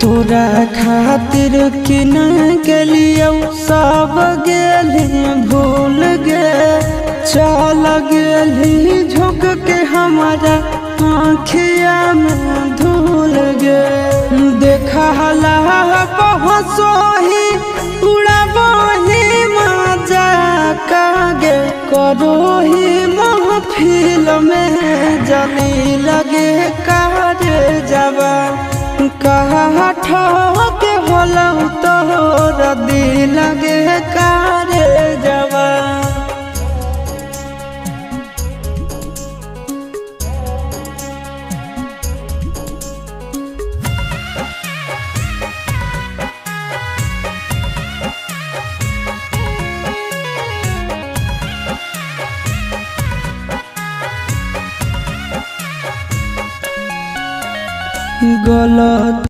तोरा खातिर किन गेलियो सब गेली भूल गे। चल गेली झुक के हमारा आँखिया में धूल गे। देखला पहुँचोही उड़ाबही मजाक गे। करोही महफिल में जली लगे कारे जवा। कहा ठोके होलौ तोरा दिल लगे कारे जवा। गलत